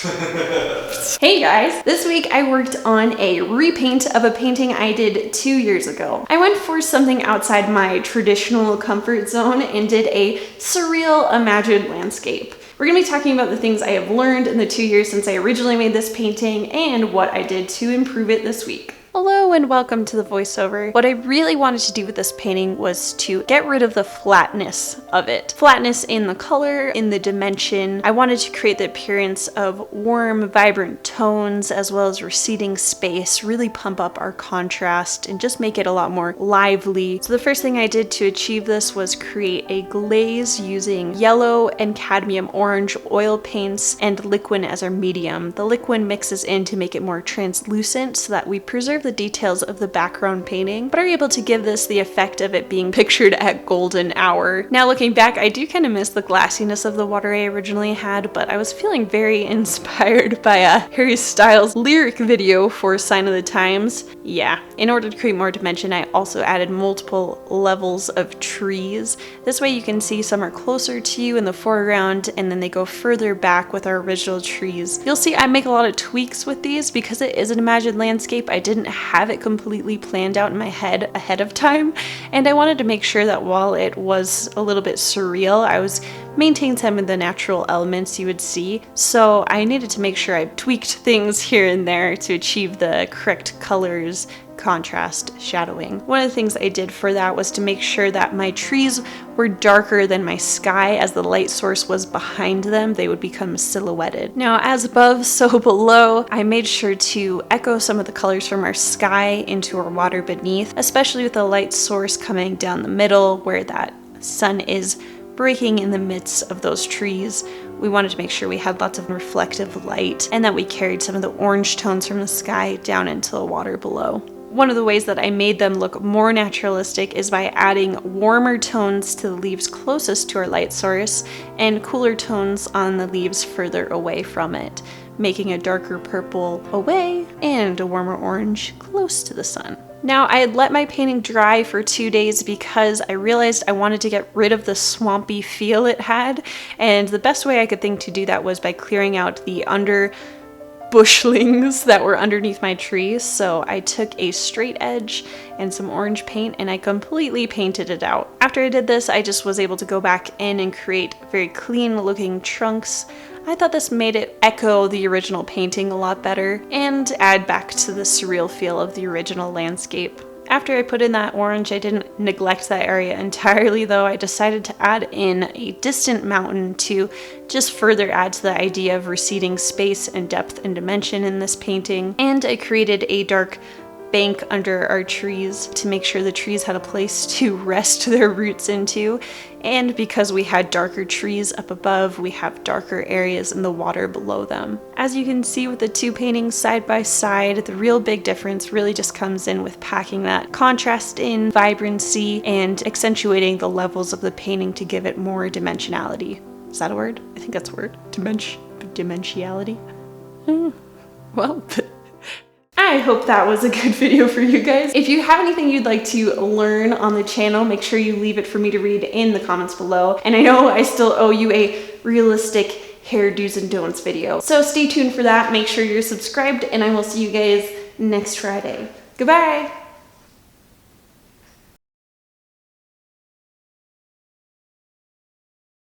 Hey guys! This week I worked on a repaint of a painting I did 2 years ago. I went for something outside my traditional comfort zone and did a surreal imagined landscape. We're going to be talking about the things I have learned in the 2 years since I originally made this painting and what I did to improve it this week. Hello and welcome to the voiceover. What I really wanted to do with this painting was to get rid of the flatness of it. Flatness in the color, in the dimension. I wanted to create the appearance of warm, vibrant tones as well as receding space, really pump up our contrast and just make it a lot more lively. So the first thing I did to achieve this was create a glaze using yellow and cadmium orange oil paints and liquid as our medium. The liquid mixes in to make it more translucent so that we preserve the details of the background painting, but are able to give this the effect of it being pictured at golden hour. Now looking back, I do kind of miss the glassiness of the water I originally had, but I was feeling very inspired by Harry Styles' lyric video for Sign of the Times. Yeah, in order to create more dimension, I also added multiple levels of trees. This way you can see some are closer to you in the foreground, and then they go further back with our original trees. You'll see I make a lot of tweaks with these because it is an imagined landscape. I didn't have it completely planned out in my head ahead of time, and I wanted to make sure that while it was a little bit surreal, I was maintaining some of the natural elements you would see. So I needed to make sure I tweaked things here and there to achieve the correct colors, contrast, shadowing. One of the things I did for that was to make sure that my trees were darker than my sky. As the light source was behind them, they would become silhouetted. Now, as above, so below, I made sure to echo some of the colors from our sky into our water beneath, especially with the light source coming down the middle where that sun is breaking in the midst of those trees. We wanted to make sure we had lots of reflective light and that we carried some of the orange tones from the sky down into the water below. One of the ways that I made them look more naturalistic is by adding warmer tones to the leaves closest to our light source and cooler tones on the leaves further away from it, making a darker purple away and a warmer orange close to the sun. Now, I had let my painting dry for 2 days because I realized I wanted to get rid of the swampy feel it had, and the best way I could think to do that was by clearing out the bushlings that were underneath my trees. So I took a straight edge and some orange paint and I completely painted it out. After I did this, I just was able to go back in and create very clean looking trunks. I thought this made it echo the original painting a lot better and add back to the surreal feel of the original landscape. After I put in that orange, I didn't neglect that area entirely though. I decided to add in a distant mountain to just further add to the idea of receding space and depth and dimension in this painting. And I created a dark bank under our trees to make sure the trees had a place to rest their roots into. And because we had darker trees up above, we have darker areas in the water below them. As you can see with the two paintings side by side, the real big difference really just comes in with packing that contrast in, vibrancy, and accentuating the levels of the painting to give it more dimensionality. Is that a word? I think that's a word. Dimensionality? Well, I hope that was a good video for you guys. If you have anything you'd like to learn on the channel, make sure you leave it for me to read in the comments below. And I know I still owe you a realistic hair do's and don'ts video. So stay tuned for that. Make sure you're subscribed and I will see you guys next Friday. Goodbye.